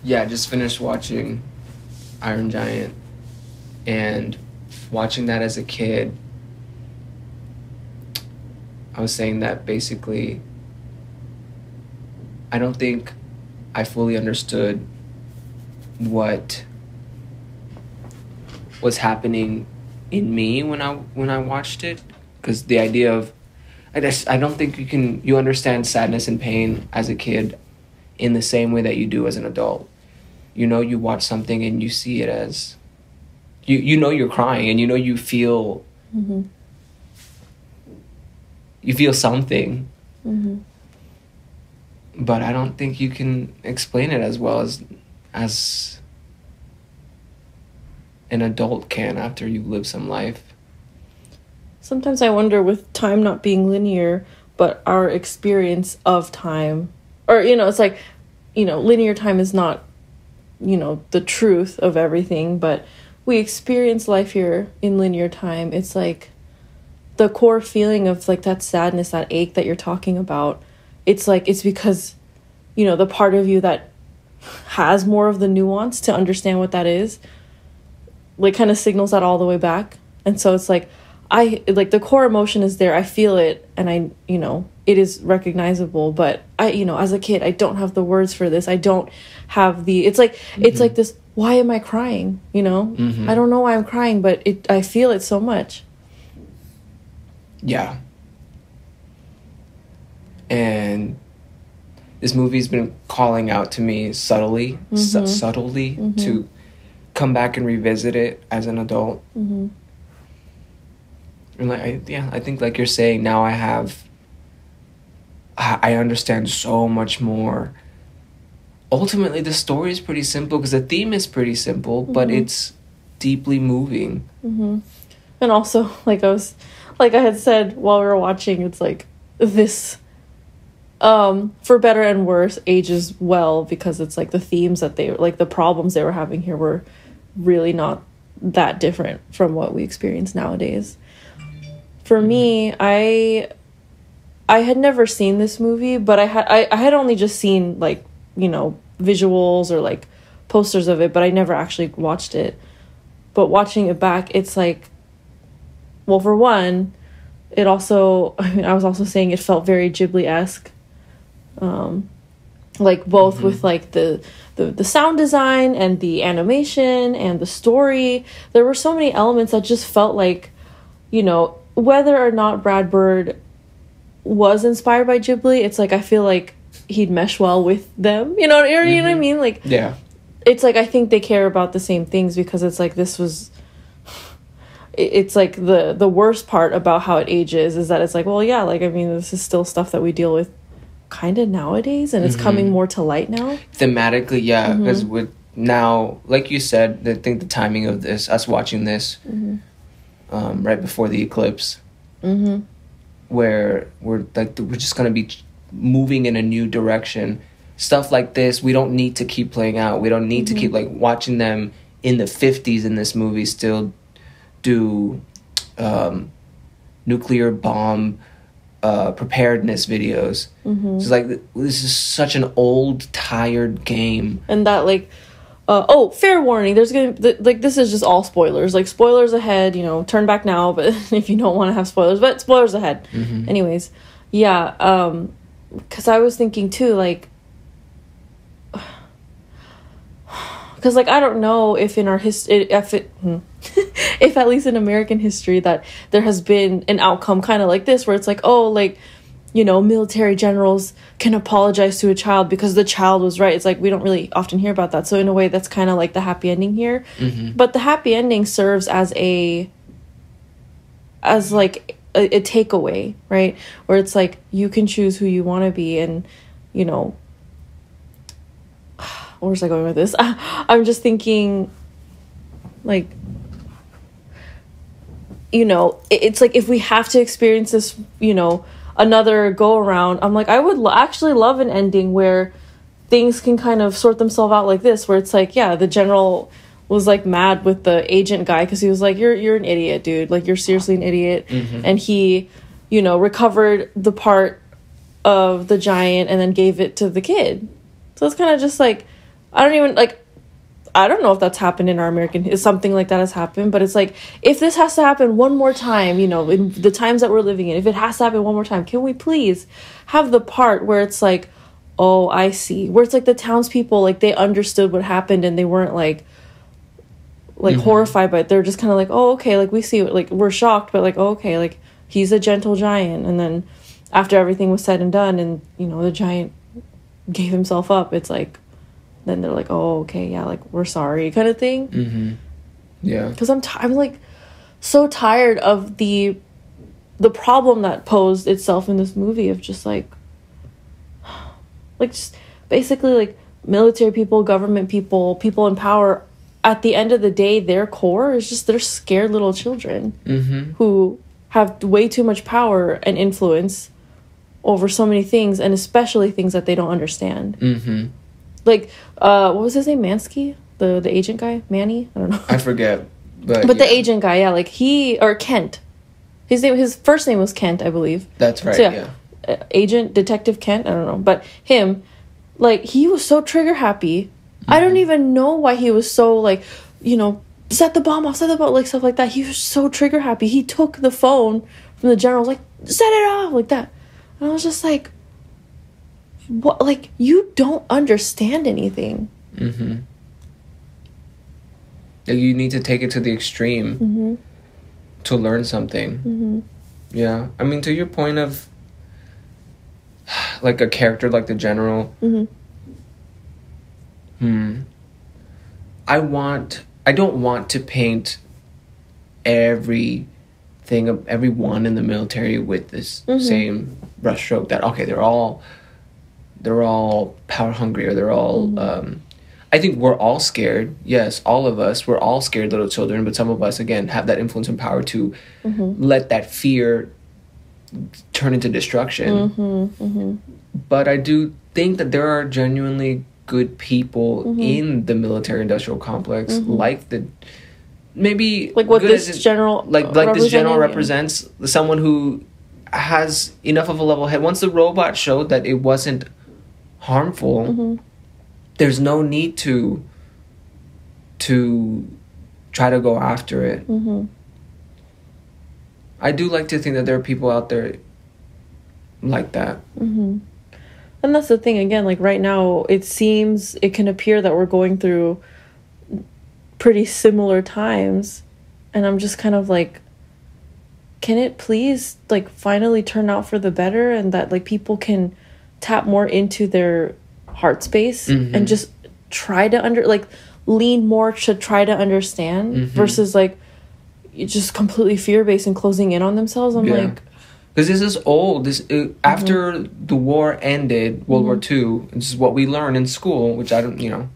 Yeah, I just finished watching Iron Giant, and watching that as a kid, I was saying that basically I don't think I fully understood what was happening in me when I watched it, because the idea of I don't think you understand sadness and pain as a kid in the same way that you do as an adult. You know, you watch something and you see it as you know you're crying, and you know you feel Mm-hmm. you feel something, Mm-hmm. but I don't think you can explain it as well as an adult can after you've lived some life. Sometimes I wonder, with time not being linear, but our experience of time, or, it's like, linear time is not, the truth of everything, but we experience life here in linear time. It's like the core feeling of like that sadness, that ache that you're talking about. It's like, it's because, the part of you that has more of the nuance to understand what that is, like kind of signals that all the way back. And so it's like, the core emotion is there. I feel it, and it is recognizable, but as a kid, I don't have the words for this. I don't have it's like this, why am I crying? Mm-hmm. I don't know why I'm crying, but I feel it so much. Yeah. And this movie's been calling out to me subtly, Mm-hmm. to come back and revisit it as an adult. Mm-hmm. And I think like you're saying, now I understand so much more. Ultimately, the story is pretty simple because the theme is pretty simple, but it's deeply moving. Mm-hmm. And also, like I had said while we were watching, it's like this, for better and worse, ages well, because it's like the themes that the problems they were having here were really not that different from what we experience nowadays. For me, I had never seen this movie, but I had only just seen like, visuals or like posters of it, but I never actually watched it. But watching it back, it's like, well, for one, it also, I was also saying it felt very Ghibli-esque. Like both with like the sound design and the animation and the story. There were so many elements that just felt like, whether or not Brad Bird was inspired by Ghibli, it's like I feel like he'd mesh well with them. You know what I mean? Like, yeah, it's like I think they care about the same things, because it's like it's like the worst part about how it ages is that it's like, well, yeah, like I mean, this is still stuff that we deal with kind of nowadays, and it's coming more to light now. Thematically, yeah, because with now, like you said, I think the timing of this, us watching this right before the eclipse, where we're just gonna be moving in a new direction. Stuff like this, we don't need to keep playing out. We don't need to keep like watching them in the 50s in this movie still do nuclear bomb preparedness videos. It's like, this is such an old, tired game. And that like, fair warning, there's gonna this is just all spoilers. Like, spoilers ahead. Turn back now, but if you don't want to have spoilers, but spoilers ahead. Anyways, yeah. Because I was thinking too, like, because like I don't know if in our history, if at least in American history, that there has been an outcome kind of like this, where it's like, oh, like, military generals can apologize to a child because the child was right. It's like we don't really often hear about that. So in a way, that's kind of like the happy ending here. But the happy ending serves as like a takeaway, right? Where it's like you can choose who you want to be, and where was I going with this? I'm just thinking, like, it's like if we have to experience this, another go around, I'm like, I would actually love an ending where things can kind of sort themselves out like this, where it's like, yeah, the general was like mad with the agent guy because he was like, you're an idiot, dude, like you're seriously an idiot. And he recovered the part of the giant and then gave it to the kid. So it's kind of just like I don't even, like, I don't know if that's happened in our American, if something like that has happened, but it's like, if this has to happen one more time, you know, in the times that we're living in, if it has to happen one more time, can we please have the part where it's like, oh, I see, where it's like the townspeople, like, they understood what happened and they weren't like horrified by it. They're just kind of like, oh, okay, like, we see it, like, we're shocked, but like, oh, okay, like, he's a gentle giant. And then after everything was said and done and, you know, the giant gave himself up, it's like, then they're like, oh, okay, yeah, like, we're sorry, kind of thing. Yeah, because I'm like so tired of the problem that posed itself in this movie of just like just basically like military people, government people, people in power. At the end of the day, their core is just they're scared little children who have way too much power and influence over so many things, and especially things that they don't understand. Like, what was his name? Mansky? The agent guy? Manny? I don't know. I forget. But the agent guy, yeah, like Kent. His first name was Kent, I believe. That's right, so, yeah. Agent, Detective Kent, I don't know. But him, like, he was so trigger happy. I don't even know why he was so, like, you know, set the bomb off, like, stuff like that. He was so trigger happy. He took the phone from the general, like, set it off, like that. And I was just like, what? Like, you don't understand anything. Like, you need to take it to the extreme to learn something. Yeah. I mean, to your point of, like, a character like the general... I don't want to paint everyone in the military with this same brushstroke that, okay, they're all power hungry, or they're all I think we're all scared. Yes, all of us, we're all scared little children, but some of us, again, have that influence and power to let that fear turn into destruction. But I do think that there are genuinely good people in the military industrial complex, like the maybe like what this general like this general represents, someone who has enough of a level head. Once the robot showed that it wasn't harmful, there's no need to try to go after it. I do like to think that there are people out there like that. And that's the thing, again, like, right now, it can appear that we're going through pretty similar times. And I'm just kind of like, can it please, like, finally turn out for the better, and that, like, people can tap more into their heart space and just try to lean more to try to understand versus, like, just completely fear-based and closing in on themselves. I'm like... Because this is old. After the war ended, World War II, this is what we learned in school, which I don't know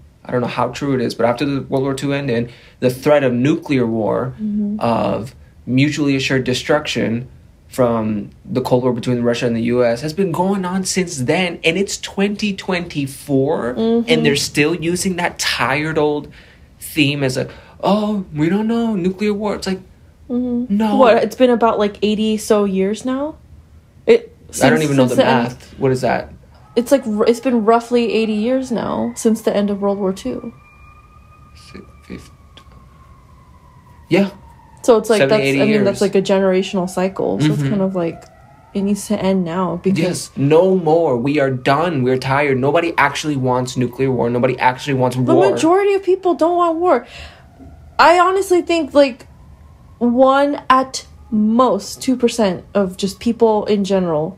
how true it is, but after the World War II ended, the threat of nuclear war, of mutually assured destruction from the Cold War between Russia and the U.S. has been going on since then, and it's 2024, and they're still using that tired old theme as we don't know, nuclear war. It's like, no. What? It's been about like 80 so years now? I don't even know the math. What is that? It's like, it's been roughly 80 years now since the end of World War II. Yeah. So it's like, 70, that's like a generational cycle. So it's kind of like, it needs to end now. Because yes, no more. We are done. We're tired. Nobody actually wants nuclear war. Nobody actually wants war. The majority of people don't want war. I honestly think, like, 1 at most 2% of just people in general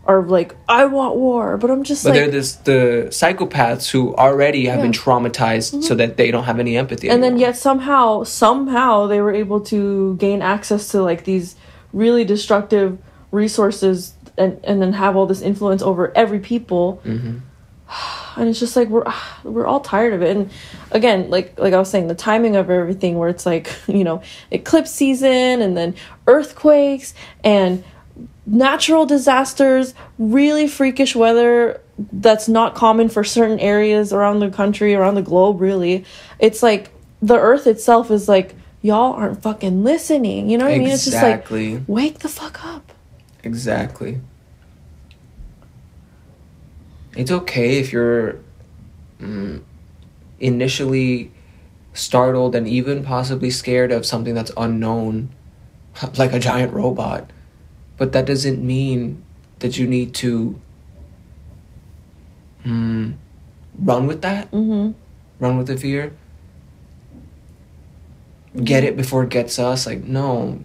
are like, I want war, but I'm just but they're the psychopaths who already have been traumatized so that they don't have any empathy and anymore. Then yet somehow they were able to gain access to, like, these really destructive resources and then have all this influence over every people. And it's just like, we're all tired of it. And again, like I was saying, the timing of everything, where it's like, you know, eclipse season and then earthquakes and natural disasters, really freakish weather that's not common for certain areas around the country, around the globe, really. It's like the earth itself is like, y'all aren't fucking listening. You know what I mean? It's just like, wake the fuck up. Exactly. It's okay if you're initially startled and even possibly scared of something that's unknown, like a giant robot. But that doesn't mean that you need to run with that. Run with the fear. Get it before it gets us. Like, no.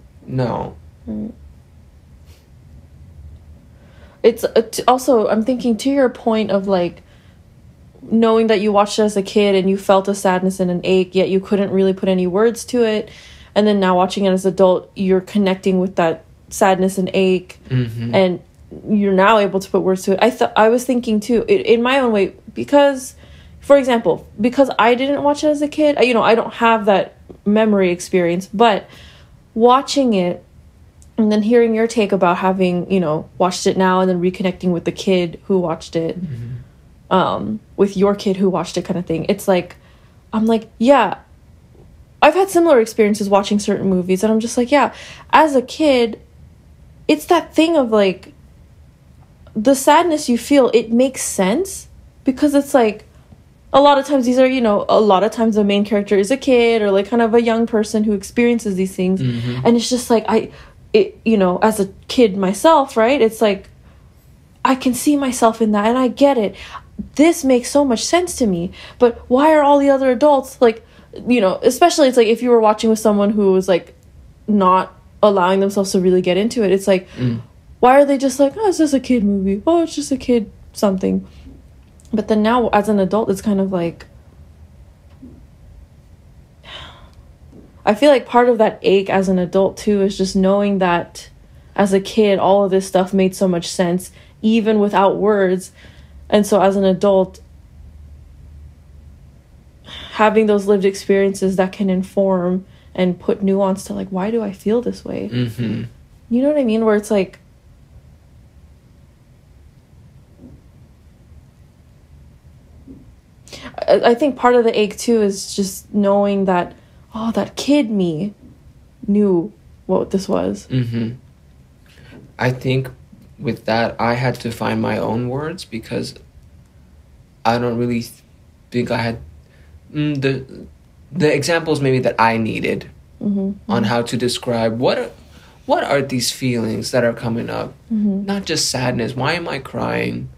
It's also, I'm thinking to your point of like knowing that you watched it as a kid and you felt a sadness and an ache, yet you couldn't really put any words to it, and then now watching it as an adult, you're connecting with that sadness and ache, and you're now able to put words to it. I was thinking too, in my own way, because, for example, because I didn't watch it as a kid, I don't have that memory experience, but watching it and then hearing your take about having, watched it now and then reconnecting with the kid who watched it, with your kid who watched it kind of thing. It's like, I'm like, yeah, I've had similar experiences watching certain movies, and I'm just like, yeah, as a kid, it's that thing of like, the sadness you feel, it makes sense, because it's like, a lot of times these are, a lot of times the main character is a kid or like kind of a young person who experiences these things. And it's just like, as a kid myself, right? It's like, I can see myself in that and I get it. This makes so much sense to me. But why are all the other adults like, especially it's like if you were watching with someone who was like not allowing themselves to really get into it, it's like, why are they just like, oh, it's just a kid movie. Oh, it's just a kid something. But then now as an adult, it's kind of like, I feel like part of that ache as an adult too is just knowing that as a kid, all of this stuff made so much sense, even without words. And so as an adult, having those lived experiences that can inform and put nuance to like, why do I feel this way? You know what I mean? Where it's like, I think part of the ache too is just knowing that, oh, that kid me knew what this was. I think with that, I had to find my own words, because I don't really think I had the examples maybe that I needed on how to describe what are these feelings that are coming up. Not just sadness. Why am I crying?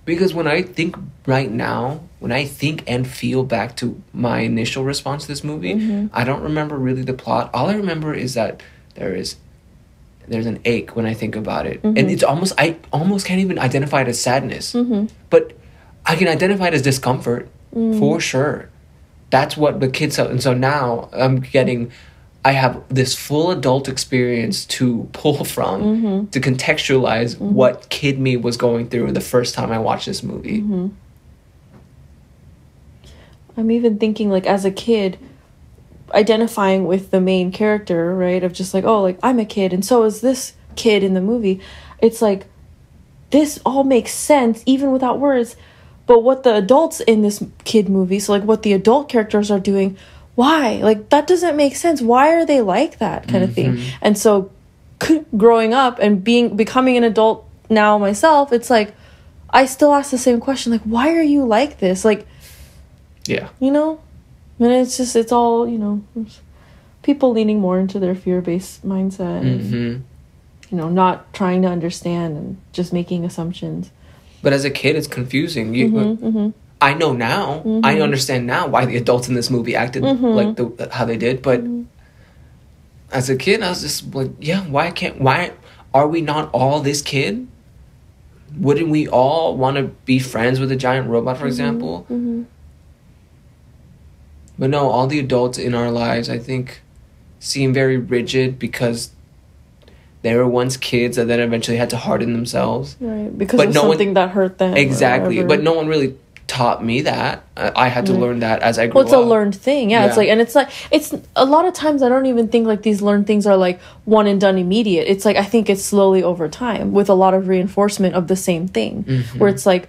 Because when I think right now, when I think and feel back to my initial response to this movie, I don't remember really the plot. All I remember is that there's an ache when I think about it. And it's I almost can't even identify it as sadness. But I can identify it as discomfort, for sure. That's what the kids have. And so now I have this full adult experience to pull from, to contextualize what kid me was going through the first time I watched this movie. I'm even thinking, like, as a kid, identifying with the main character, right? Of just like, oh, like, I'm a kid, and so is this kid in the movie. It's like, this all makes sense, even without words. But what the adults in this kid movie, so, like, what the adult characters are doing, why? Like, that doesn't make sense. Why are they like that kind of thing? And so growing up and becoming an adult now myself, it's like, I still ask the same question. Like, why are you like this? Like, yeah. And it's all, people leaning more into their fear-based mindset and, not trying to understand and just making assumptions. But as a kid, it's confusing. I know now. I understand now why the adults in this movie acted like how they did. But as a kid, I was just like, yeah, why are we not all this kid? Wouldn't we all want to be friends with a giant robot, for example? But no, all the adults in our lives, I think, seem very rigid because they were once kids that then eventually had to harden themselves. Right, because of something that hurt them. Exactly, but no one really taught me that. I had to learn that as I grew up. Well, it's a learned thing. Yeah, it's a lot of times I don't even think like these learned things are like one and done immediate. It's like, I think it's slowly over time with a lot of reinforcement of the same thing, where it's like,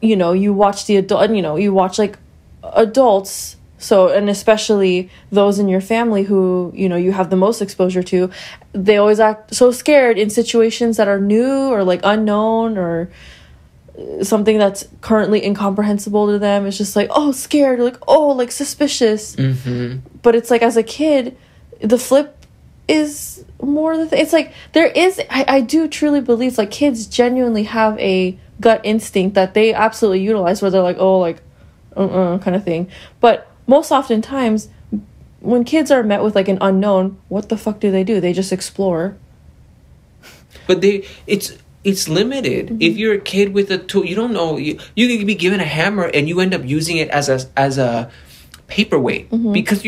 you watch the adult, and you watch like adults. So, and especially those in your family who, you have the most exposure to, they always act so scared in situations that are new or like unknown or something that's currently incomprehensible to them. It's just like, oh, scared, or like, oh, like suspicious. But it's like, as a kid, the flip is more the thing. It's like, there is, I do truly believe, like, kids genuinely have a gut instinct that they absolutely utilize, where they're like, oh, like, kind of thing. But most oftentimes, when kids are met with like an unknown, what the fuck do? They just explore. But it's limited. If you're a kid with a tool, you don't know, you can be given a hammer and you end up using it as a paperweight, because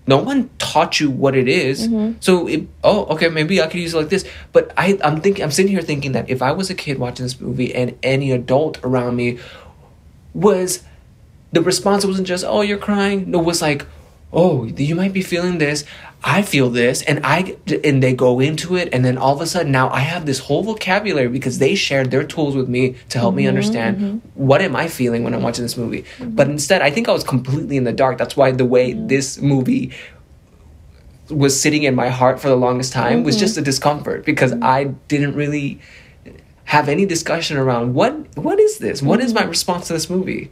no one taught you what it is. So okay, maybe I could use it like this. But I'm sitting here thinking that if I was a kid watching this movie and any adult around me the response wasn't just, oh, you're crying. No, it was like, oh, you might be feeling this. I feel this. And they go into it. And then all of a sudden now I have this whole vocabulary because they shared their tools with me to help me understand what am I feeling when I'm watching this movie. But instead, I think I was completely in the dark. That's why the way this movie was sitting in my heart for the longest time was just a discomfort, because I didn't really have any discussion around what is this? What is my response to this movie?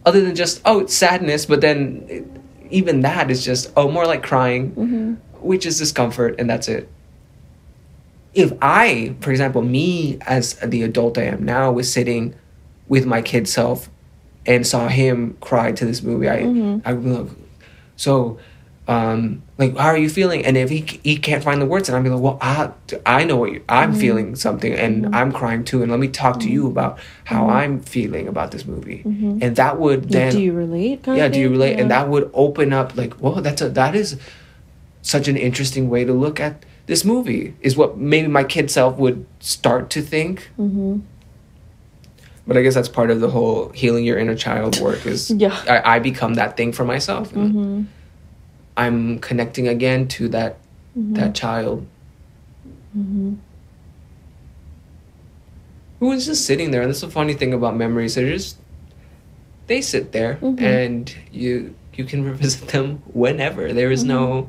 Other than just, oh, it's sadness, but then even that is just, oh, more like crying, which is discomfort, and that's it. If I, for example, me as the adult I am now, was sitting with my kid self and saw him cry to this movie, I would be like, so, like, how are you feeling? And if he can't find the words, and I'd be like, well, I know what I'm feeling something, and I'm crying too, and let me talk to you about how I'm feeling about this movie. And that would then, do you relate? Do you relate? Yeah. And that would open up, like, whoa, that is such an interesting way to look at this movie, is what maybe my kid self would start to think. But I guess that's part of the whole healing your inner child work, is I become that thing for myself. And I'm connecting again to that child who was just sitting there. And that's the funny thing about memories. They sit there, and you can revisit them whenever. There's no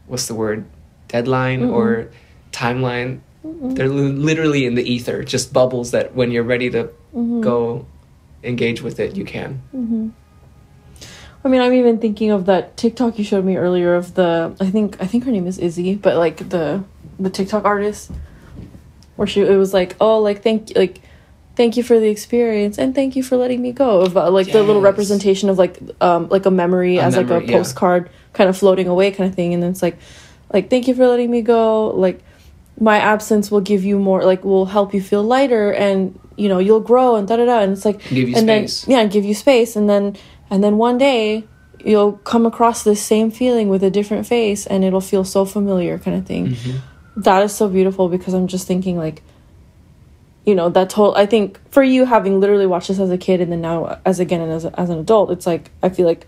what's the word, deadline or timeline. They're literally in the ether, just bubbles that when you're ready to go engage with it, you can. I mean, I'm even thinking of that TikTok you showed me earlier of the, I think her name is Izzy, but like the TikTok artist, where it was like, oh, like thank you for the experience, and thank you for letting me go, of like the little representation of like a memory as like a postcard kind of floating away kind of thing. And then it's like thank you for letting me go, like my absence will give you more, like will help you feel lighter, and you know, you'll grow, and da-da-da. And it's like, give you space. Then give you space, and then one day you'll come across this same feeling with a different face, and it'll feel so familiar, kind of thing. That is so beautiful, because I'm just thinking, like, you know, I think for you, having literally watched this as a kid and then now as an adult, it's like, I feel like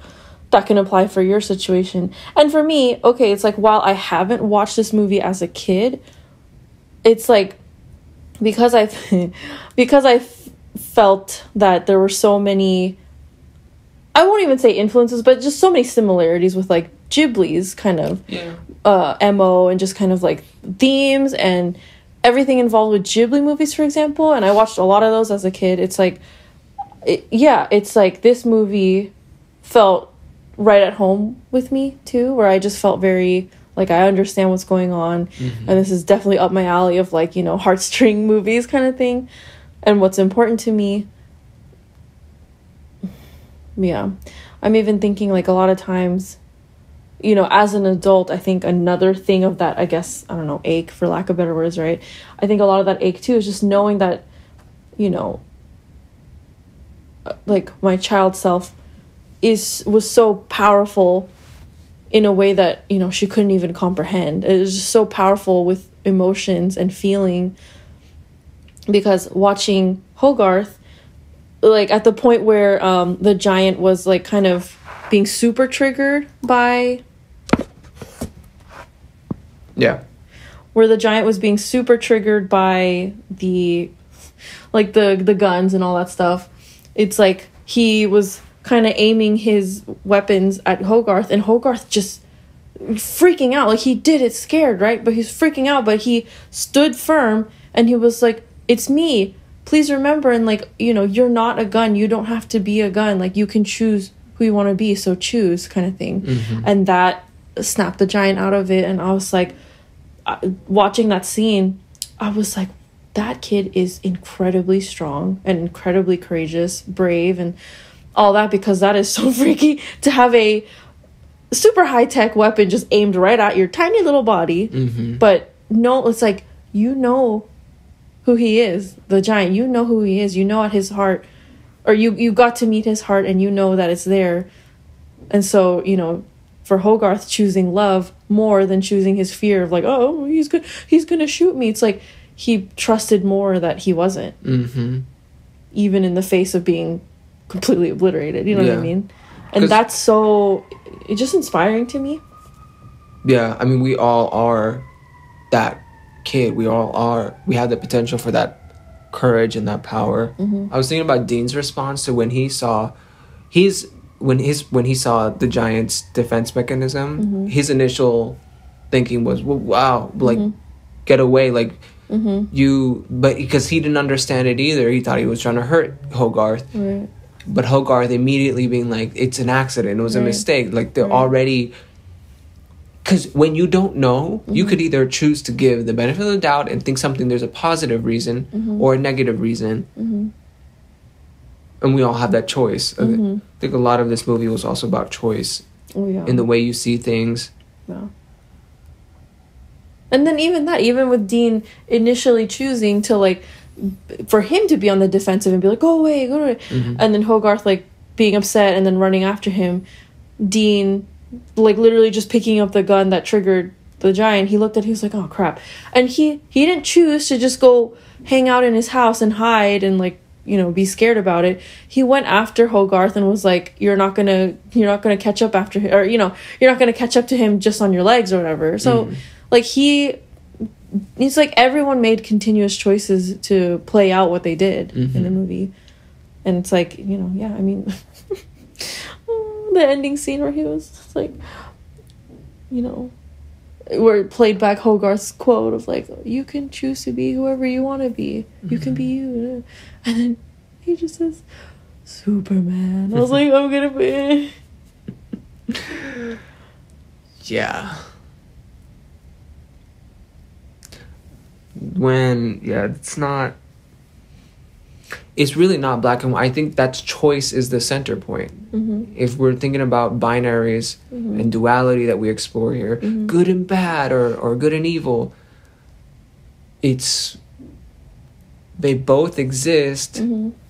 that can apply for your situation. And for me, okay, it's like, while I haven't watched this movie as a kid, it's like, because I felt that there were so many, I won't even say influences, but just so many similarities with like Ghibli's kind of MO, and just kind of like themes and everything involved with Ghibli movies, for example. And I watched a lot of those as a kid. It's like, it's like this movie felt right at home with me too, where I just felt very like, I understand what's going on, and this is definitely up my alley of like, you know, heartstring movies kind of thing, and what's important to me. Yeah, I'm even thinking like a lot of times, you know, as an adult, I think another thing of that, I guess, I don't know, ache, for lack of better words, right? I think a lot of that ache too is just knowing that, you know, like my child self was so powerful in a way that, you know, she couldn't even comprehend. It was just so powerful with emotions and feeling, because watching Hogarth, like at the point where the giant was like kind of being super triggered by, where the giant was being super triggered by the guns and all that stuff, it's like he was kind of aiming his weapons at Hogarth, and Hogarth just freaking out. Like, he did it scared, right? But he's freaking out, but he stood firm, and he was like, it's me. Please remember, and like, you know, you're not a gun. You don't have to be a gun. Like, you can choose who you want to be, so choose, kind of thing. And that snapped the giant out of it. And I was like, watching that scene, I was like, that kid is incredibly strong and incredibly courageous, brave, and all that, because that is so freaky to have a super high-tech weapon just aimed right at your tiny little body. But no, it's like, you know who he is, the giant. You know who he is. You know at his heart, or you got to meet his heart, and you know that it's there. And so, you know, for Hogarth choosing love more than choosing his fear of like, oh, he's gonna shoot me. It's like he trusted more that he wasn't, even in the face of being completely obliterated. You know what I mean? And that's so, it's just inspiring to me. Yeah, I mean, we all are that kid. We have the potential for that courage and that power. I was thinking about Dean's response to when he saw when he saw the giant's defense mechanism. His initial thinking was, well, wow, like, get away, like, but because he didn't understand it either, he thought he was trying to hurt Hogarth. But Hogarth immediately being like, it's an accident, it was a mistake. Like, they're already... Because when you don't know, you could either choose to give the benefit of the doubt and think there's a positive reason or a negative reason. And we all have that choice. I think a lot of this movie was also about choice in the way you see things. And then even with Dean initially choosing to, like, for him to be on the defensive and be like, go away. And then Hogarth, like, being upset and then running after him. Dean, like, literally just picking up the gun that triggered the giant. He looked at it, he was like, oh, crap. And he didn't choose to just go hang out in his house and hide and, like, you know, be scared about it. He went after Hogarth and was like, you're not gonna catch up after him, or, you know, you're not gonna catch up to him just on your legs or whatever. So, like, it's like everyone made continuous choices to play out what they did in the movie. And it's like, you know, yeah, I mean, the ending scene where he was like, you know, where it played back Hogarth's quote of like, you can choose to be whoever you want to be. You can be you. And then he just says, Superman. I was like, I'm gonna be... Yeah. It's really not black and white. I think that choice is the center point. If we're thinking about binaries and duality that we explore here, good and bad or good and evil, they both exist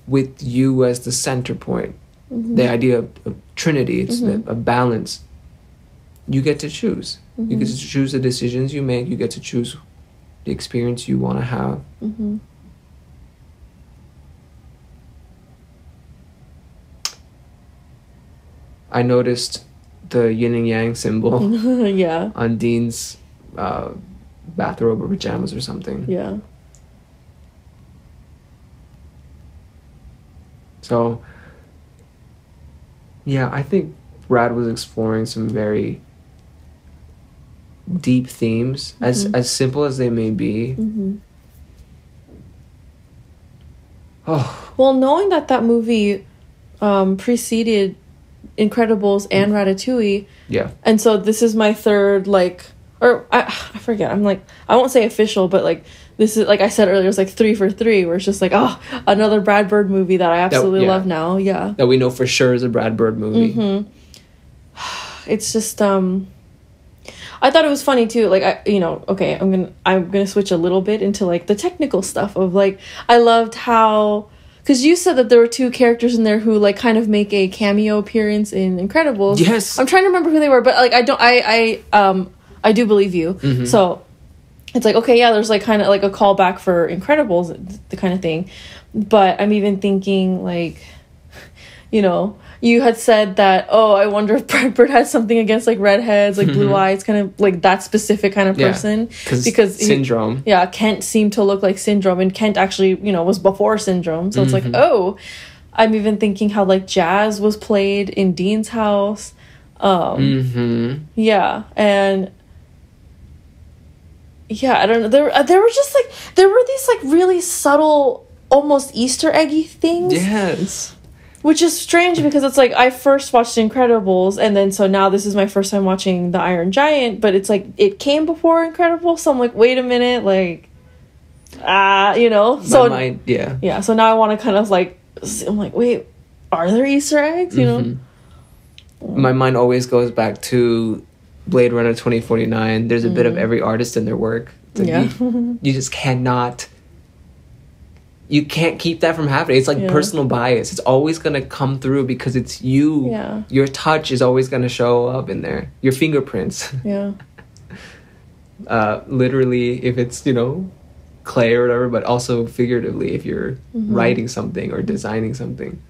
with you as the center point. The idea of Trinity, it's a balance. You get to choose. You get to choose the decisions you make. You get to choose the experience you want to have. I noticed the yin and yang symbol on Dean's bathrobe or pajamas or something. So, yeah, I think Brad was exploring some very deep themes, as simple as they may be. Well, knowing that movie preceded Incredibles and Ratatouille, and so this is my third, like, or I forget, I'm like, I won't say official, but like, this is, like I said earlier, it's like 3 for 3, where it's just like, oh, another Brad Bird movie that I absolutely love now. That we know for sure is a Brad Bird movie. It's just I thought it was funny too, like, I'm gonna switch a little bit into like the technical stuff of like, I loved how, because you said that there were 2 characters in there who like kind of make a cameo appearance in Incredibles. Yes, I'm trying to remember who they were, but like I do believe you. So it's like, okay, yeah, there's like kind of like a callback for Incredibles, the kind of thing. But I'm even thinking like, you know, you had said that, oh, I wonder if Brad Bird has something against like redheads, like blue eyes, kind of like that specific kind of person. Because Syndrome. Kent seemed to look like Syndrome, and Kent actually, you know, was before Syndrome. So it's like, oh, I'm even thinking how like Jazz was played in Dean's house. Yeah, and yeah, I don't know. There were just like there were these like really subtle, almost Easter eggy things. Yes. Which is strange because it's like I first watched Incredibles, and then so now this is my first time watching The Iron Giant, but it's like it came before Incredibles, so I'm like, wait a minute, like, you know, so yeah. So now I want to kind of like, I'm like, wait, are there Easter eggs? You know, my mind always goes back to Blade Runner 2049. There's a bit of every artist in their work. Like you just cannot. You can't keep that from happening. It's like personal bias. It's always going to come through because it's you. Yeah. Your touch is always going to show up in there. Your fingerprints. Yeah. Literally, if it's, you know, clay or whatever, but also figuratively if you're writing something or designing something.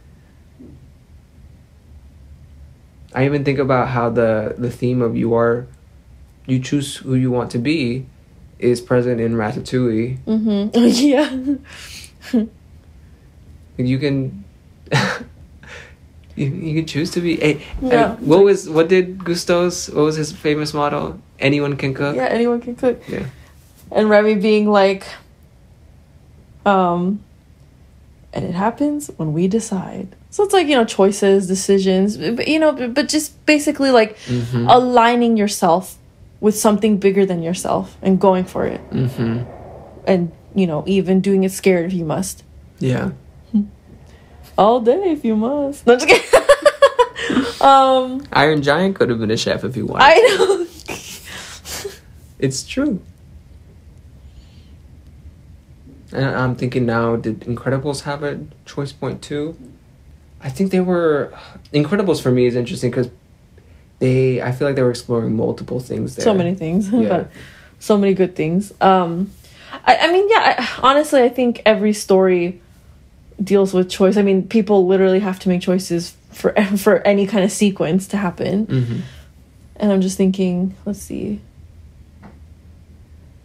I even think about how the theme of you choose who you want to be is present in Ratatouille. Oh, yeah. You can you can choose to be what was his famous motto? Anyone can cook. Yeah, anyone can cook. Yeah. And Remy being like and it happens when we decide. So it's like, you know, choices, decisions, but, you know, but just basically like aligning yourself with something bigger than yourself and going for it. And, you know, even doing it scared if you must. Yeah. All day if you must. No, just kidding. Iron Giant could have been a chef if he wanted. I know. It's true. And I'm thinking now, did Incredibles have a choice point too? I think they were... Incredibles for me is interesting because I feel like they were exploring multiple things there. So many things. Yeah. But so many good things. I mean, yeah, honestly, I think every story deals with choice. I mean, people literally have to make choices for any kind of sequence to happen. And I'm just thinking, let's see.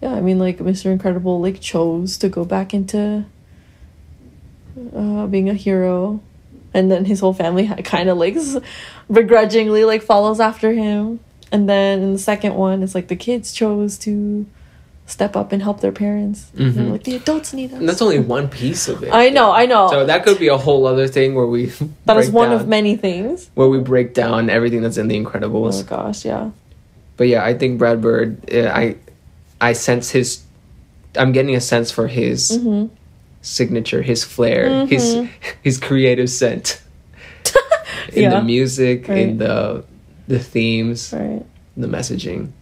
Yeah, I mean, like, Mr. Incredible, like, chose to go back into being a hero. And then his whole family kind of, like, begrudgingly, like, follows after him. And then in the second one, it's like the kids chose to step up and help their parents. They're like, the adults need us. And that's only one piece of it. I know. So that could be a whole other thing where we That is one of many things. Where we break down everything that's in The Incredibles. Oh, gosh, yeah. But yeah, I think Brad Bird, I sense I'm getting a sense for his signature, his flair, his creative scent. In the music, in the themes, the messaging.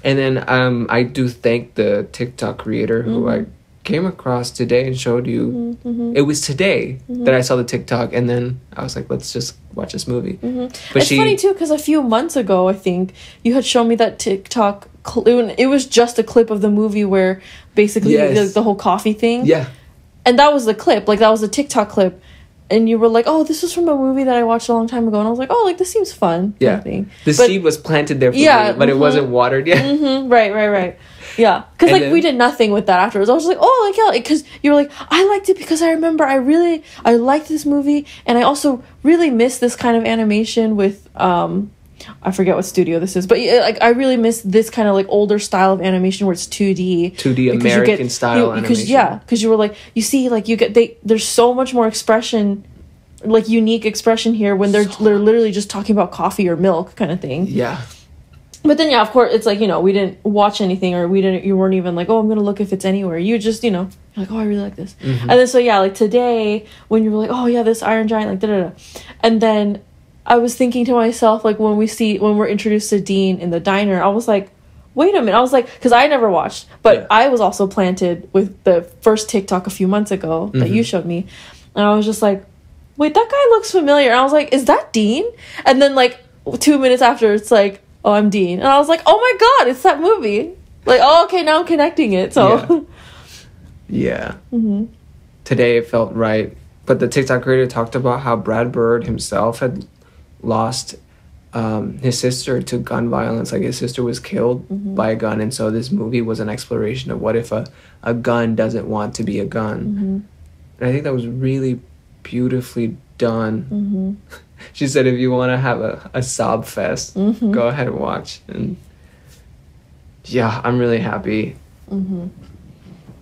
And then I do thank the TikTok creator who I came across today and showed you. It was today that I saw the TikTok, and then I was like, let's just watch this movie. But it's funny too because a few months ago, I think you had shown me that TikTok. It was just a clip of the movie where basically the whole coffee thing. Yeah, and that was the clip. Like that was a TikTok clip. And you were like, oh, this is from a movie that I watched a long time ago. And I was like, oh, like, this seems fun. Yeah. The seed was planted there for me, but it wasn't watered yet. Right. Yeah. Because, like, we did nothing with that afterwards. I was just like, oh, like, yeah. Because you were like, I liked it because I remember I liked this movie. And I also really miss this kind of animation with, I forget what studio this is. But, like, I really miss this kind of, like, older style of animation where it's 2D. 2D American style animation. Because you were like, you see, like, there's so much more expression, like, unique expression here when they're literally just talking about coffee or milk kind of thing. Yeah. But then, yeah, of course, it's like, you know, we didn't watch anything or you weren't even like, oh, I'm going to look if it's anywhere. You just, you know, you're like, oh, I really like this. And then, so, yeah, like, today, when you were like, oh, yeah, this Iron Giant, like, da-da-da. And then I was thinking to myself, like, when we're introduced to Dean in the diner, I was like, wait a minute. I was like, because I never watched, but I was also planted with the first TikTok a few months ago that you showed me. And I was just like, wait, that guy looks familiar. And I was like, is that Dean? And then, like, 2 minutes after, it's like, oh, I'm Dean. And I was like, oh my God, it's that movie. Like, oh, okay, now I'm connecting it. So, yeah. Today it felt right. But the TikTok creator talked about how Brad Bird himself had lost his sister to gun violence. Like, his sister was killed by a gun. And so this movie was an exploration of what if a gun doesn't want to be a gun. And I think that was really beautifully done. She said, if you want to have a sob fest, go ahead and watch. And Yeah, I'm really happy.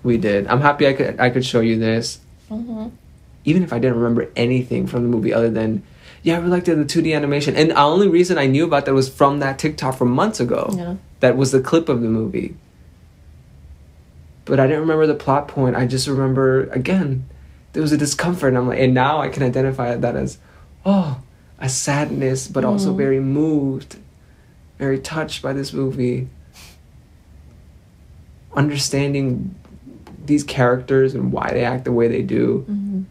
We did. I'm happy I could show you this. Even if I didn't remember anything from the movie other than, yeah, I really liked the 2D animation. And the only reason I knew about that was from that TikTok from months ago. Yeah. That was the clip of the movie. But I didn't remember the plot point. I just remember, again, there was a discomfort. And I'm like, and now I can identify that as, oh, a sadness, but also very moved, very touched by this movie. Understanding these characters and why they act the way they do.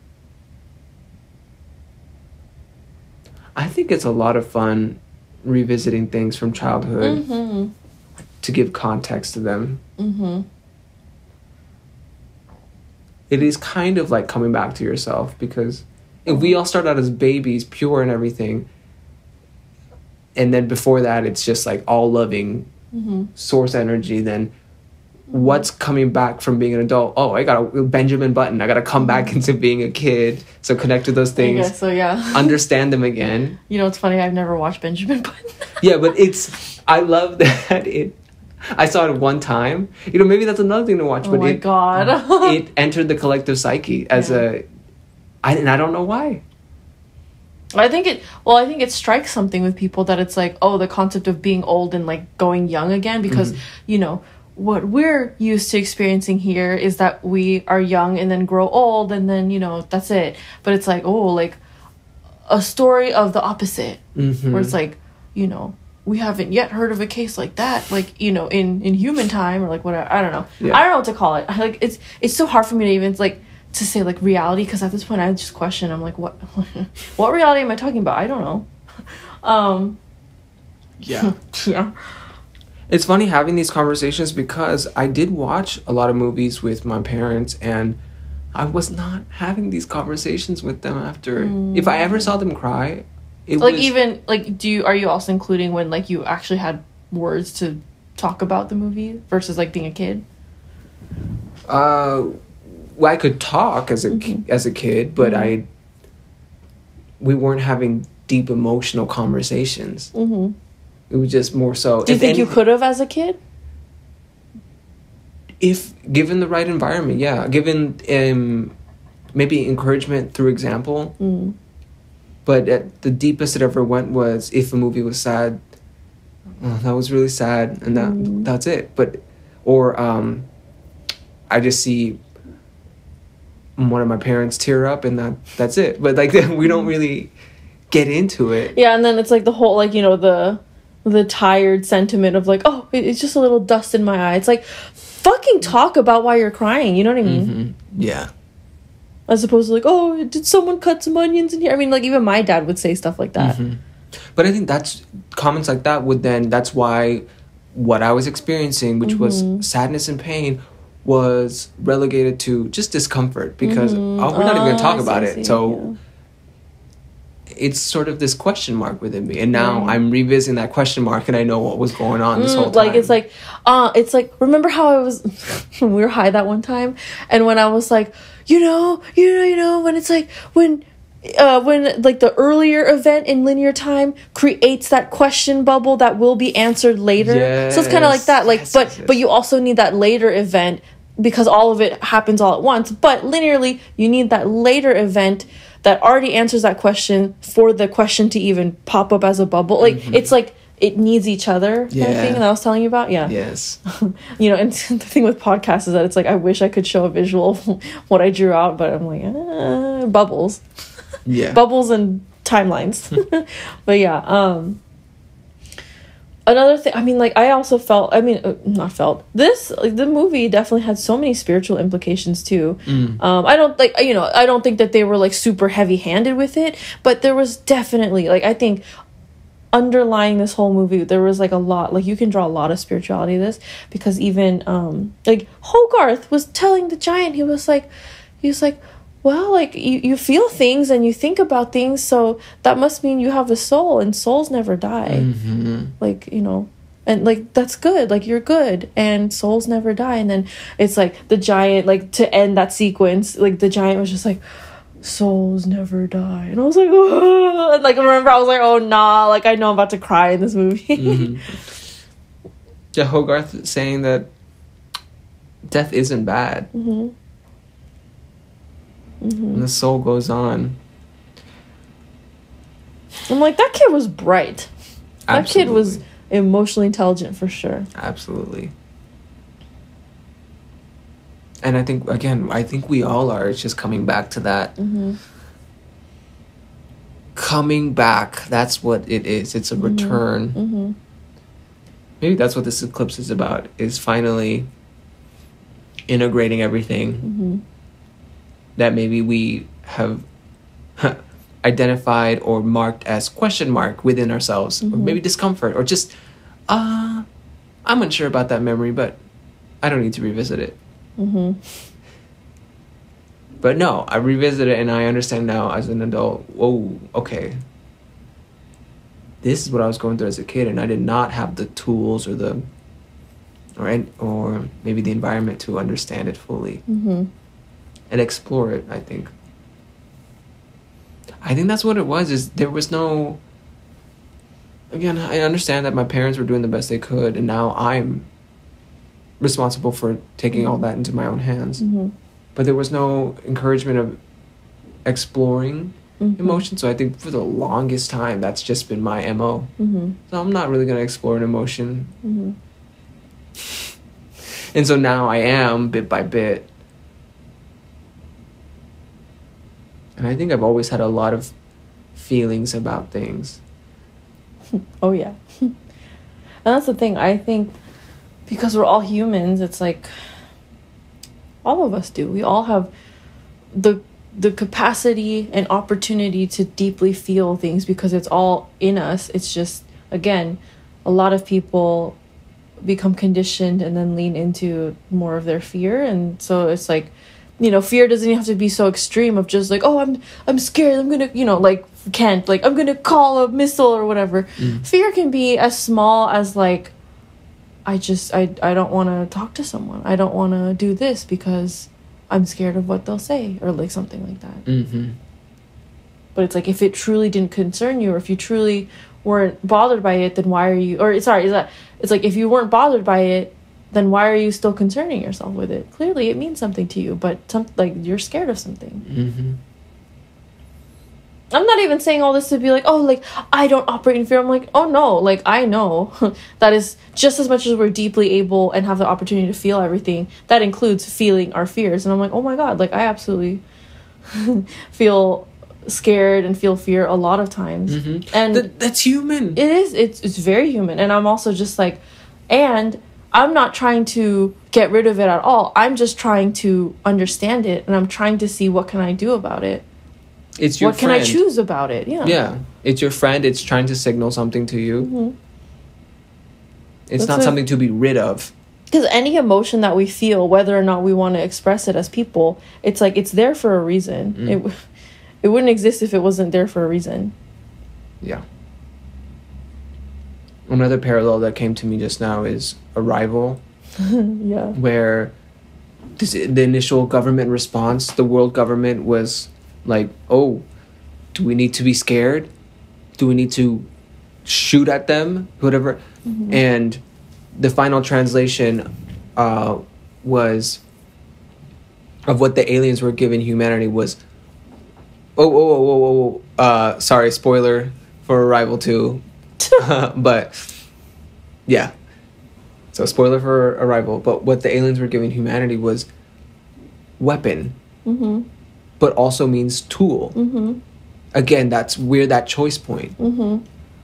I think it's a lot of fun revisiting things from childhood to give context to them. It is kind of like coming back to yourself, because if we all start out as babies, pure and everything, and then before that it's just like all loving source energy, then what's coming back from being an adult? Oh, I got a Benjamin Button. I got to come back into being a kid. So connect to those things. I guess so, yeah. Understand them again. You know, it's funny. I've never watched Benjamin Button. Yeah, but I love that I saw it one time. You know, maybe that's another thing to watch. Oh my God. It entered the collective psyche as and I don't know why. I think it strikes something with people that it's like, oh, the concept of being old and like going young again, because, you know, what we're used to experiencing here is that we are young and then grow old and then, you know, that's it. But it's like, oh, like a story of the opposite, where it's like, you know, we haven't yet heard of a case like that, like, you know, in human time, or like whatever. I don't know. Yeah. I don't know what to call it. Like it's so hard for me to even like to say like reality, because at this point I just question. I'm like, what reality am I talking about? I don't know. Yeah. Yeah. It's funny having these conversations, because I did watch a lot of movies with my parents, and I was not having these conversations with them after. If I ever saw them cry, it like was... even like are you also including when like you actually had words to talk about the movie versus like being a kid? Well, I could talk as a kid, but we weren't having deep emotional conversations. It was just more so... Do you think you could have as a kid? If given the right environment, yeah. Given maybe encouragement through example. But at the deepest it ever went was if a movie was sad, oh, that was really sad, and that's it. But I just see one of my parents tear up, and that's it. But like we don't really get into it. Yeah, and then it's like the whole, like, you know, the tired sentiment of like, oh, it's just a little dust in my eye. It's like, fucking talk about why you're crying. You know what I mean? Yeah. As opposed to like, oh, did someone cut some onions in here? I mean, like, even my dad would say stuff like that. But I think that's comments like that that's why what I was experiencing, which was sadness and pain, was relegated to just discomfort, because we're not even going to talk about it. So it's sort of this question mark within me, and now I'm revisiting that question mark, and I know what was going on this whole time. Like it's like remember how I was when we were high that one time, and when I was like, you know, when it's like when like the earlier event in linear time creates that question bubble that will be answered later. So it's kind of like that, like, but you also need that later event, because all of it happens all at once. But linearly, you need that later event that already answers that question for the question to even pop up as a bubble. Like, it's like it needs each other kind of thing that I was telling you about. Yeah. Yes. You know, and the thing with podcasts is that it's like, I wish I could show a visual of what I drew out, but I'm like, bubbles. Yeah. Bubbles and timelines. But yeah, another thing, I mean, like, I also felt, the movie definitely had so many spiritual implications too. I don't think that they were like super heavy handed with it, but there was definitely, like, I think underlying this whole movie, there was like a lot, like, you can draw a lot of spirituality to this, because even like Hogarth was telling the giant, he was like, well, like, you feel things and you think about things, so that must mean you have a soul, and souls never die. Like, you know, and like, that's good, like, you're good, and souls never die. And then it's like the giant, like, to end that sequence, like, the giant was just like, souls never die, and I was like, like, remember, I was like, oh nah, like, I know I'm about to cry in this movie. Yeah, Hogarth saying that death isn't bad. Mm-hmm. Mm-hmm. And the soul goes on. I'm like, that kid was bright. That Absolutely. kid was emotionally intelligent for sure. Absolutely. And I think we all are. It's just coming back to that. Mm-hmm. Coming back. That's what it is. It's a return. Mm-hmm. Maybe that's what this eclipse is about, is finally integrating everything that maybe we have identified or marked as question mark within ourselves, or maybe discomfort, or just, I'm unsure about that memory, but I don't need to revisit it. But no, I revisit it and I understand now as an adult, whoa, okay. This is what I was going through as a kid, and I did not have the tools or maybe the environment to understand it fully and explore it. I think that's what it was. Is there was no. Again, I understand that my parents were doing the best they could, and now I'm responsible for taking all that into my own hands. But there was no encouragement of exploring emotion. So I think for the longest time, that's just been my MO. So I'm not really going to explore an emotion. And so now I am, bit by bit. And I think I've always had a lot of feelings about things. Oh, yeah. And that's the thing. I think because we're all humans, it's like all of us do. We all have the capacity and opportunity to deeply feel things because it's all in us. It's just, again, a lot of people become conditioned and then lean into more of their fear. And so it's like, you know, fear doesn't even have to be so extreme of just like, oh, I'm scared, I'm gonna, you know, like, can't, like, I'm gonna call a missile or whatever. Fear can be as small as like, I don't want to talk to someone. I don't want to do this because I'm scared of what they'll say, or like something like that. But it's like, if it truly didn't concern you, or if you truly weren't bothered by it, then why are you, it's like, if you weren't bothered by it, then why are you still concerning yourself with it? Clearly it means something to you, but you're scared of something. I'm not even saying all this to be like, oh, like, I don't operate in fear. I'm like, oh no, like, I know that is just as much as we're deeply able and have the opportunity to feel everything, that includes feeling our fears. And I'm like, oh my God, like, I absolutely feel scared and feel fear a lot of times. And that's human. It is. It's very human. And I'm also just like, and I'm not trying to get rid of it at all. I'm just trying to understand it, and I'm trying to see what can I do about it. It's your friend. What can I choose about it? Yeah, it's your friend. It's trying to signal something to you. It's not something to be rid of. Because any emotion that we feel, whether or not we want to express it as people, it's like, it's there for a reason. It wouldn't exist if it wasn't there for a reason. Yeah. Another parallel that came to me just now is Arrival. Yeah. Where the initial government response, the world government was like, oh, do we need to be scared? Do we need to shoot at them? Whatever. And the final translation was of what the aliens were giving humanity was, sorry, spoiler for Arrival 2. But yeah, so spoiler for Arrival, but what the aliens were giving humanity was weapon, but also means tool. Again, that's where that choice point.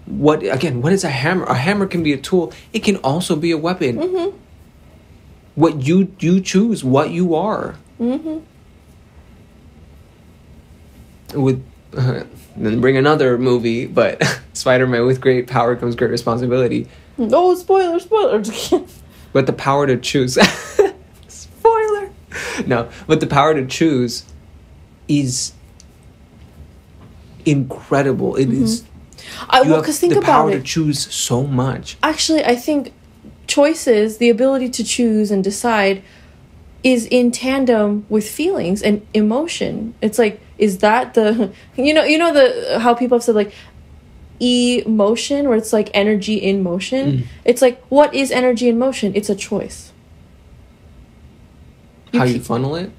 What is a hammer? A hammer can be a tool. It can also be a weapon. What you choose, what you are. With then bring another movie, but Spider-Man, with great power comes great responsibility. Oh, spoiler. But the power to choose. Spoiler. No, but the power to choose is incredible. It is. Because think about it. The power to choose so much. Actually, I think choices, the ability to choose and decide, is in tandem with feelings and emotion. It's like, is that the, you know the how people have said, like, emotion, where it's like energy in motion. It's like, what is energy in motion? It's a choice. How you funnel it?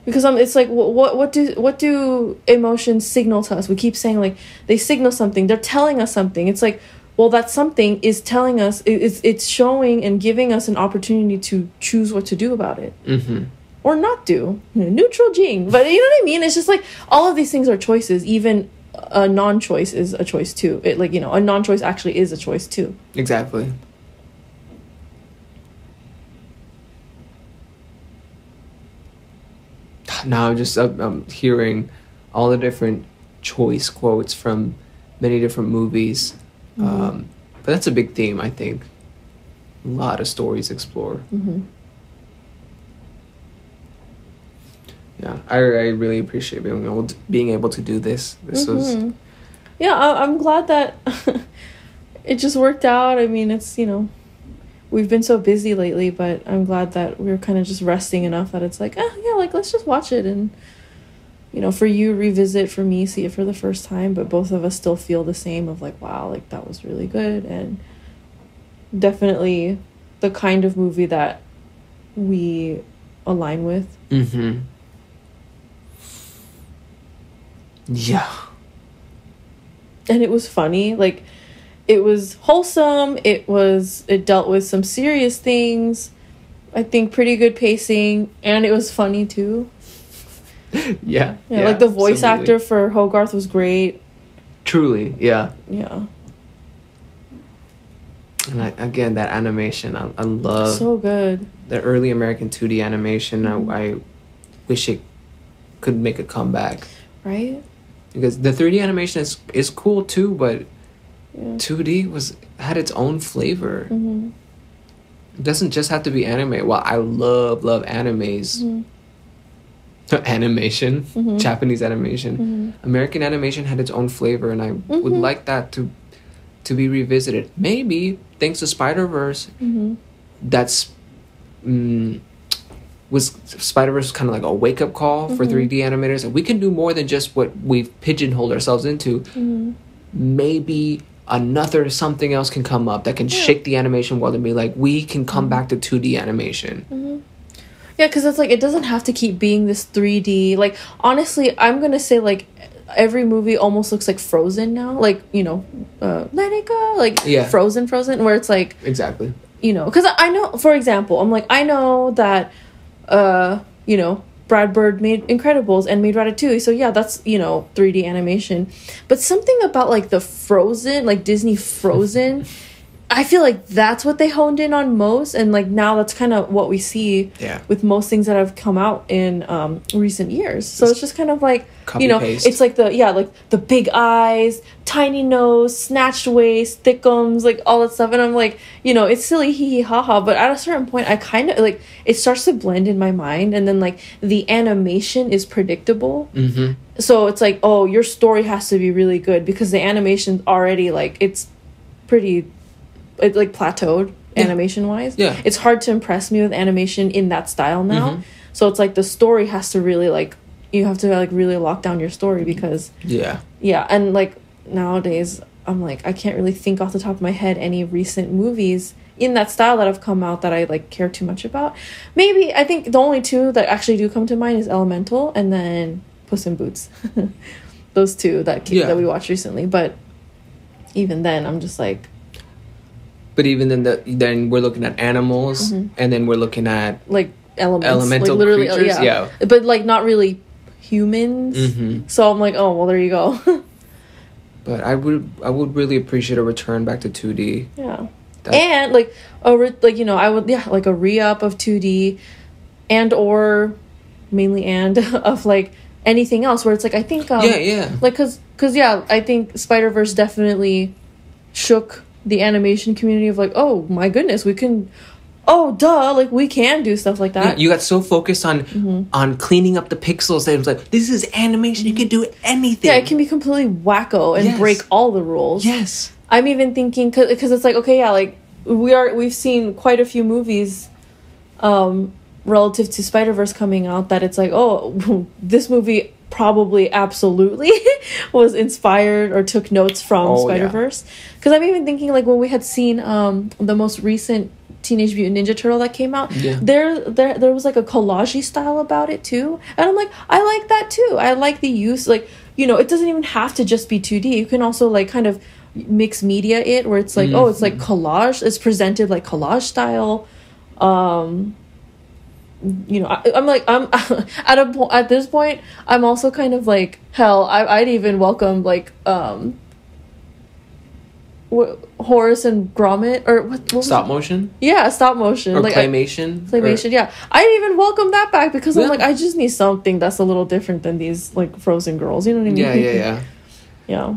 Because it's like, what do emotions signal to us? We keep saying, like, they signal something. They're telling us something. It's like, well, that something is telling us, it's showing and giving us an opportunity to choose what to do about it. Or not do. Neutral gene. But you know what I mean? It's just like, all of these things are choices. Even a non-choice is a choice too. It, like, you know, a non-choice actually is a choice too. Exactly. Now I'm hearing all the different choice quotes from many different movies. But that's a big theme, I think. A lot of stories explore. Yeah, I really appreciate being able to do this. This was... Yeah, I'm glad that it just worked out. I mean, it's, you know, we've been so busy lately, but I'm glad that we were kind of just resting enough that it's like, yeah, like, let's just watch it. And, you know, for you, revisit, for me, see it for the first time. But both of us still feel the same of like, wow, like, that was really good. And definitely the kind of movie that we align with. Yeah. And it was funny. Like, it was wholesome. It dealt with some serious things. I think pretty good pacing. And it was funny, too. Yeah, like, the voice actor for Hogarth was great. Truly, yeah. Yeah. And again, that animation, I love. So good. The early American 2D animation. I wish it could make a comeback. Right? Because the 3D animation is cool too, but 2D had its own flavor. It doesn't just have to be anime. Well, I love animes. Animation, Japanese animation. American animation had its own flavor, and I would like that to be revisited. Maybe thanks to Spider-Verse, that's was Spider-Verse kind of like a wake-up call for 3D animators, and we can do more than just what we've pigeonholed ourselves into. Maybe another something else can come up that can shake the animation world and be like, we can come back to 2D animation. Yeah, because it's like, it doesn't have to keep being this 3D. Like, honestly, I'm gonna say, like, every movie almost looks like Frozen now. Like, you know, Let It Go. Like, Frozen, where it's like... Exactly. You know, because I know, for example, I'm like, I know that... you know, Brad Bird made Incredibles and made Ratatouille, so yeah, that's, you know, 3D animation. But something about, like, the Frozen, like, Disney Frozen, I feel like that's what they honed in on most, and, like, now that's kind of what we see with most things that have come out in recent years. So it's just kind of like, you know, it's like the big eyes, tiny nose, snatched waist, thickums, like, all that stuff. And I'm like, you know, it's silly, hee hee ha ha, but at a certain point, I kind of, like, it starts to blend in my mind, and then, like, the animation is predictable. So it's like, oh, your story has to be really good, because the animation's already, like, it's like plateaued animation wise. It's hard to impress me with animation in that style now. So it's like the story has to really, like, you have to, like, really lock down your story, because and, like, nowadays I'm like, I can't really think off the top of my head any recent movies in that style that have come out that I, like, care too much about. Maybe I think the only two that actually do come to mind is Elemental and then Puss in Boots. Those two that we watched recently. But even then, I'm just like... But even then we're looking at animals, and then we're looking at... Like, elemental like, literally, creatures, But, like, not really humans. So I'm like, oh, well, there you go. But I would really appreciate a return back to 2D. Yeah. And, like, you know, I would, like, a re-up of 2D, and or mainly of, like, anything else where it's like, I think like, because I think Spider-Verse definitely shook the animation community of, like, oh my goodness, we can, oh duh, like, we can do stuff like that. You got so focused on cleaning up the pixels that it was like, this is animation, you can do anything. It can be completely wacko and break all the rules. I'm even thinking, because it's like, okay, like, we've seen quite a few movies relative to Spider-Verse coming out that it's like, oh, this movie probably absolutely was inspired or took notes from Spider-Verse. Because I'm even thinking, like, when we had seen the most recent Teenage Mutant Ninja Turtle that came out, there was like a collage-y style about it too, and I'm like, I like that too. I like the use, like, you know, it doesn't even have to just be 2D. You can also like kind of mix media it, where it's like, oh, it's like collage, it's presented like collage style. You know, I'm at this point, I'm also kind of like, hell, I'd even welcome like Horace and Gromit, or what stop motion? Yeah, stop motion. Or like claymation. Yeah. I'd even welcome that back, because I'm like, I just need something that's a little different than these like Frozen girls. You know what I mean? Yeah. Yeah.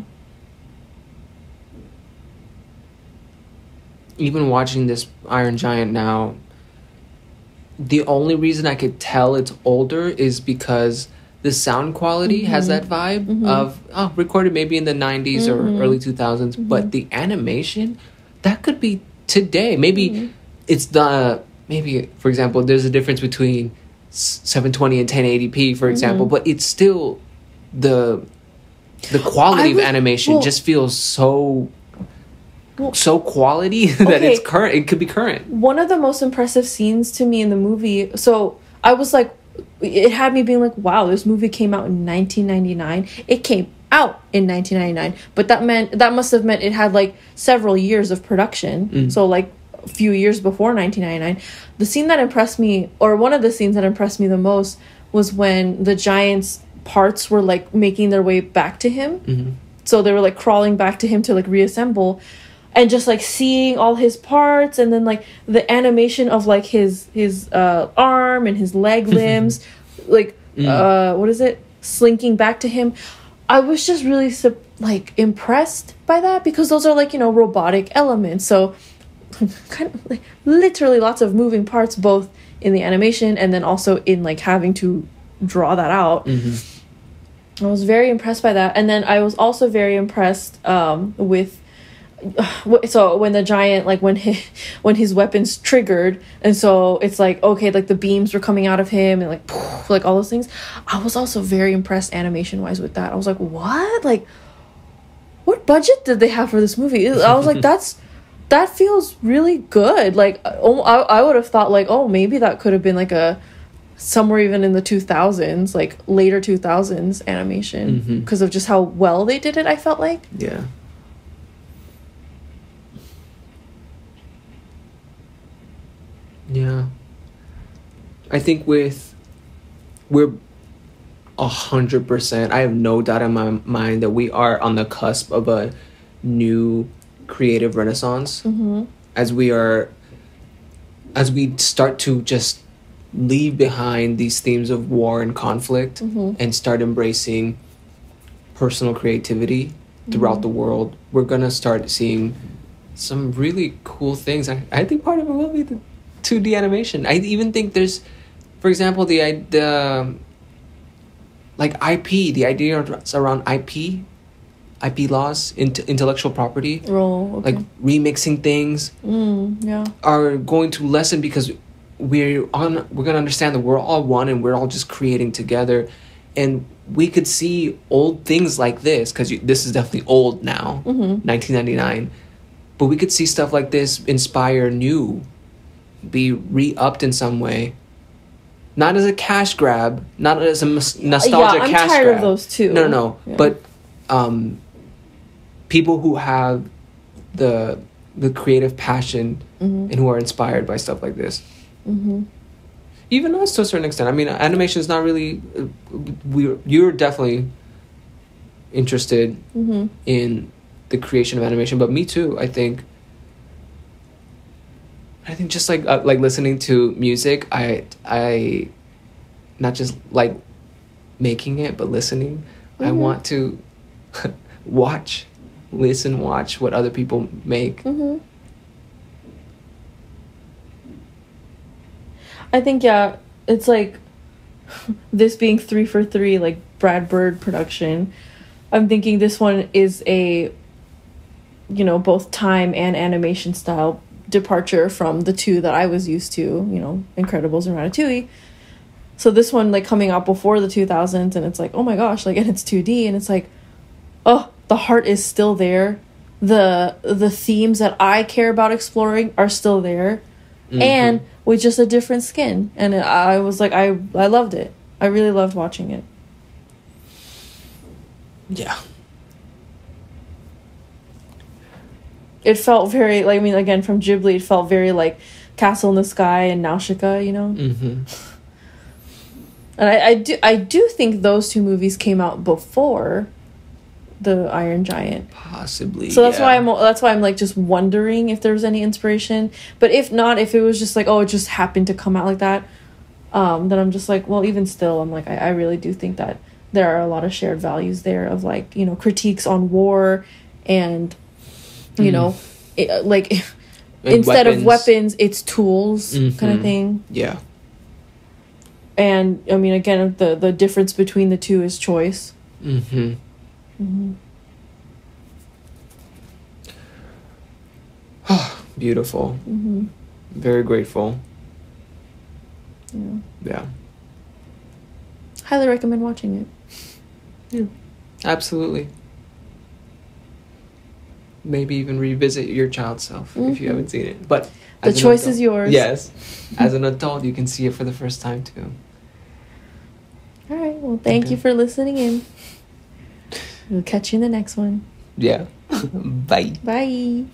Even watching this Iron Giant now, the only reason I could tell it's older is because the sound quality has that vibe of recorded maybe in the 90s or early 2000s, but the animation, that could be today. Maybe it's maybe, for example, there's a difference between 720 and 1080p, for example, but it's still the quality of animation just feels so quality that it's current. It could be current. One of the most impressive scenes to me in the movie, so I was like, it had me being like, wow, this movie came out in 1999. It came out in 1999, but that must have meant it had like several years of production. So like a few years before 1999. The scene that impressed me, or one of the scenes that impressed me the most, was when the Giant's parts were like making their way back to him. So they were like crawling back to him to like reassemble, and just like seeing all his parts, and then like the animation of like his arm and his leg limbs, like what is it, slinking back to him. I was just really like impressed by that, because those are like, you know, robotic elements, so kind of like literally lots of moving parts, both in the animation and then also in like having to draw that out. I was very impressed by that. And then I was also very impressed with so when the Giant, like when his weapons triggered, and so it's like, okay, like the beams were coming out of him and like poof, like all those things. I was also very impressed animation wise with that. I was like, what, like what budget did they have for this movie? I was like, that feels really good. Like I would have thought like, oh, maybe that could have been like a somewhere even in the 2000s, like later 2000s animation, because of just how well they did it. I felt like Yeah. I think we're 100%, I have no doubt in my mind that we are on the cusp of a new creative renaissance. As we start to just leave behind these themes of war and conflict and start embracing personal creativity throughout the world, we're gonna start seeing some really cool things. I think part of it will be the 2D animation. I even think there's, for example, the like IP, the idea around IP laws, intellectual property, like remixing things, are going to lessen, because we're gonna understand that we're all one and we're all just creating together. And we could see old things like this, because this is definitely old now, 1999, but we could see stuff like this inspire new, be re-upped in some way, not as a cash grab, not as a nostalgia cash grab. I'm tired of those too. No. Yeah. But people who have the creative passion and who are inspired by stuff like this. Even us to a certain extent. I mean, animation is not really. You're definitely interested in the creation of animation, but me too. I think just like listening to music, I not just like making it, but listening. I want to watch what other people make. I think, yeah, it's like this being 3 for 3, like Brad Bird production. I'm thinking this one is a, you know, both time and animation style departure from the two that I was used to, you know, Incredibles and Ratatouille. So this one, like, coming out before the 2000s, and it's like, oh my gosh, like, and it's 2D, and it's like, oh, the heart is still there. The themes that I care about exploring are still there, and with just a different skin. And I was like, I loved it. I really loved watching it. Yeah. It felt very, like, I mean, again, from Ghibli, it felt very like Castle in the Sky and Nausicaa, you know? And I do think those two movies came out before the Iron Giant. Possibly. So that's why I'm like just wondering if there was any inspiration. But if not, if it was just like, oh, it just happened to come out like that, then I'm just like, well, even still, I'm like, I really do think that there are a lot of shared values there of, like, you know, critiques on war and, you know, like, and instead of weapons, it's tools kind of thing. Yeah. And I mean, again, the difference between the two is choice. Beautiful. Very grateful. Yeah. Highly recommend watching it. Yeah, absolutely. Maybe even revisit your child self if you haven't seen it. But the choice is yours. Yes. As an adult, you can see it for the first time too. All right. Well, thank you for listening in. We'll catch you in the next one. Yeah. Bye. Bye.